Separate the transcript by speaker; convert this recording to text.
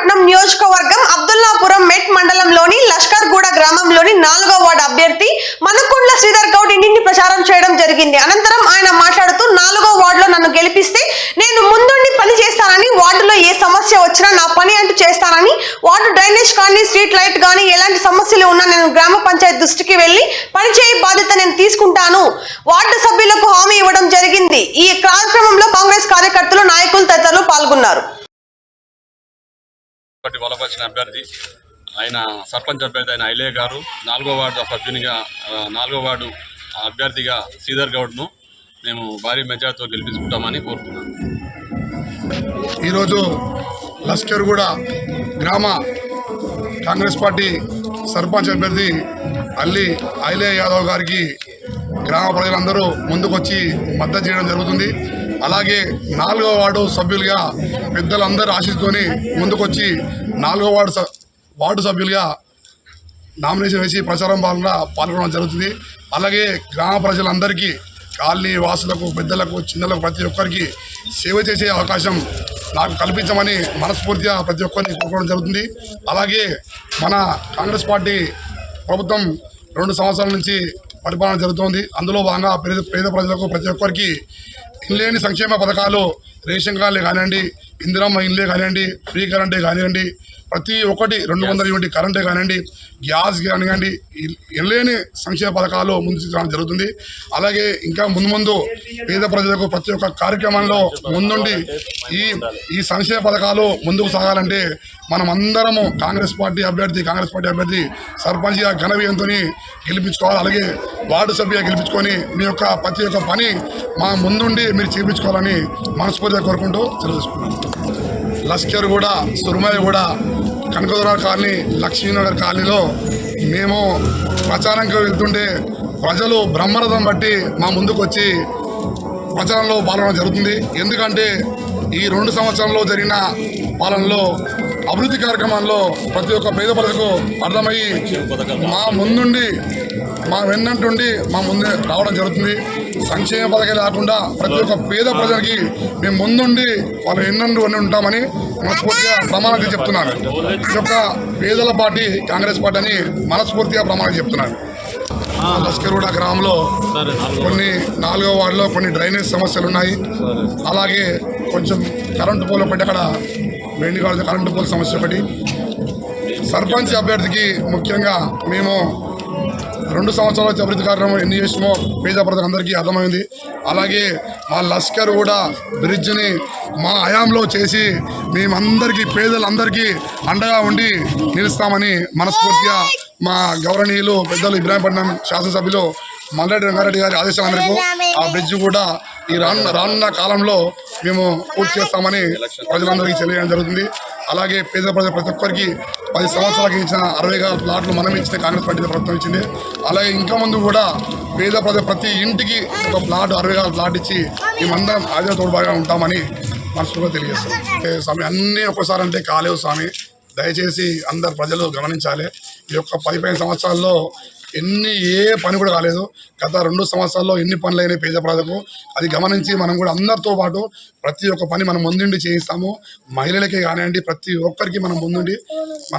Speaker 1: పట్టణం నియోజకవర్గం అబ్దుల్లాపురం మెట్ మండలంలోని లష్కర్గూడ గ్రామంలోని 4వ వార్డు అభ్యర్థి మనకొండ్ల శ్రీధర్ గౌడ్ ఇంటిని ప్రచారం చేయడం జరిగింది. అనంతరం ఆయన మాట్లాడుతూ 4వ వార్డులో నన్ను గెలిపిస్తే నేను ముందుండి పని చేస్తానని, వార్డులో ఏ సమస్య వచ్చినా నా పని అంటూ చేస్తానని, వార్డు డ్రైనేజ్ కానీ స్ట్రీట్ లైట్ కానీ ఎలాంటి సమస్యలు ఉన్నా నేను గ్రామ పంచాయతీ దృష్టికి వెళ్లి పనిచేయ బాధ్యత నేను తీసుకుంటాను. వార్డు సభ్యులకు హామీ ఇవ్వడం జరిగింది. ఈ కార్యక్రమంలో కాంగ్రెస్ కార్యకర్తలు, నాయకులు తదితరులు పాల్గొన్నారు.
Speaker 2: బలపరిచిన అభ్యర్థి ఆయన సర్పంచ్ అభ్యర్థి అయిన ఐలయ్య గారు 4వ వార్డు సభ్యునిగా 4వ వార్డు అభ్యర్థిగా శ్రీధర్ గౌడ్ను మేము భారీ మెజార్టీతో గెలిపించుకుంటామని కోరుతున్నాను.
Speaker 3: ఈరోజు లష్కర్గూడ గ్రామ కాంగ్రెస్ పార్టీ సర్పంచ్ అభ్యర్థి ఐలయ్య యాదవ్ గారికి గ్రామ ప్రజలందరూ ముందుకొచ్చి మద్దతు చేయడం జరుగుతుంది. అలాగే 4వ వార్డు సభ్యులుగా పెద్దలందరూ ఆశీస్సుతోని ముందుకొచ్చి 4వ వార్డు సభ్యులుగా నామినేషన్ వేసి ప్రచారం పాల్గొనడం జరుగుతుంది. అలాగే గ్రామ ప్రజలందరికీ, కాలనీ వాసులకు, పెద్దలకు, చిన్నలకు ప్రతి ఒక్కరికి సేవ చేసే అవకాశం నాకు కల్పించమని మనస్ఫూర్తిగా ప్రతి ఒక్కరిని కోరుకోవడం జరుగుతుంది. అలాగే మన కాంగ్రెస్ పార్టీ ప్రభుత్వం 2 సంవత్సరాల నుంచి పరిపాలన జరుగుతోంది. అందులో భాగంగా పేద ప్రజలకు ప్రతి ఒక్కరికి ఇల్లేని సంక్షేమ పథకాలు, రేషన్ కార్డులే కానివ్వండి, ఇందిరమ్మ ఇల్లే కానివ్వండి, ఫ్రీ కరెంటే కానివ్వండి, ప్రతి ఒక్కటి 200 యూనిట్ కరెంటే కానివ్వండి, గ్యాస్ కానివ్వండి, ఇల్లేని సంక్షేమ పథకాలు ముందు జరుగుతుంది. అలాగే ఇంకా ముందు పేద ప్రజలకు ప్రతి ఒక్క కార్యక్రమంలో ముందుండి ఈ సంక్షేమ పథకాలు ముందుకు సాగాలంటే మనం అందరము కాంగ్రెస్ పార్టీ అభ్యర్థి సర్పంచ్గా ఘన విజయంతో గెలిపించుకోవాలి. అలాగే వార్డు సభ్యుగా గెలిపించుకొని మీ యొక్క ప్రతి ఒక్క పని మా ముందుండి మీరు చేయించుకోవాలని మనస్ఫూర్తిగా కోరుకుంటూ తెలియజేసుకున్నాను. లష్కర్గూడ, సురుమయ్యగూడ, కనకదుర్గ కాలనీ, లక్ష్మీనగర్ కాలనీలో మేము ప్రచారంకి వెళ్తుంటే ప్రజలు బ్రహ్మరథం బట్టి మా ముందుకు వచ్చి ప్రచారంలో పాల్గొనడం జరుగుతుంది. ఎందుకంటే ఈ 2 సంవత్సరాల్లో జరిగిన పాలనలో అభివృద్ధి కార్యక్రమాల్లో ప్రతి ఒక్క పేద ప్రజలకు అర్థమయ్యి మా ముందుండి, మా వెన్నంటుండి మా ముందే రావడం జరుగుతుంది. సంక్షేమ పథకాలు కాకుండా ప్రతి ఒక్క పేద ప్రజలకి మేము ముందుండి వాళ్ళు ఎన్నండు ఉంటామని మనస్ఫూర్తిగా ప్రమాణం చెప్తున్నాను. ఈ యొక్క పేదల పార్టీ కాంగ్రెస్ పార్టీ అని మనస్ఫూర్తిగా ప్రమాణం చెప్తున్నాను. లష్కర్గూడ గ్రామంలో కొన్ని 4వ వార్డులో కొన్ని డ్రైనేజ్ సమస్యలు ఉన్నాయి. అలాగే కొంచెం కరెంటు పోల్ ఒకటి, అక్కడ వెండి కరెంటు పోల్ సమస్య ఒకటి. సర్పంచ్ అభ్యర్థికి ముఖ్యంగా మేము 2 సంవత్సరాల అభివృద్ధి కార్యక్రమం ఎన్ని చేసినామో పేద ప్రజలందరికీ అర్థమైంది. అలాగే మా లష్కర్గూడ బ్రిడ్జ్ని మా హయాంలో చేసి మేమందరికీ, పేదలందరికీ అండగా ఉండి నిలుస్తామని మనస్ఫూర్తిగా మా గౌరవనీయులు పెద్దలు ఇబ్రాహీంపట్నం శాసనసభ్యులు మల్లారెడ్డి రంగారెడ్డి గారి ఆదేశాల మేరకు ఆ బ్రిడ్జ్ కూడా ఈ రానున్న కాలంలో మేము పూర్తి చేస్తామని ప్రజలందరికీ తెలియడం జరుగుతుంది. అలాగే పేద ప్రజలు ప్రతి ఒక్కరికి 10 సంవత్సరాలకి ఇచ్చిన 60 ప్లాట్లు మనం ఇచ్చిన కాంగ్రెస్ పార్టీ ప్రభుత్వం ఇచ్చింది. అలాగే ఇంకా ముందు కూడా పేద ప్రజలు ప్రతి ఇంటికి ఒక ప్లాట్ 60 ప్లాట్ ఇచ్చి మేమందరం ఆజా తోడుబాగా ఉంటామని మనస్ఫూర్తిగా తెలియజేస్తాం. స్వామి అన్నీ ఒక్కసారి అంటే కాలేవు స్వామి, దయచేసి అందరు ప్రజలు గమనించాలి. ఈ యొక్క 15 సంవత్సరాల్లో ఏ పని కూడా కాలేదు. గత 2 సంవత్సరాల్లో ఎన్ని పనులు అయినాయి పేద ప్రజలకు, అది గమనించి మనం కూడా అందరితో పాటు ప్రతి ఒక్క పని మనం ముందుండి చేయిస్తాము. మహిళలకే కానివ్వండి, ప్రతి ఒక్కరికి మనం ముందుండి మనం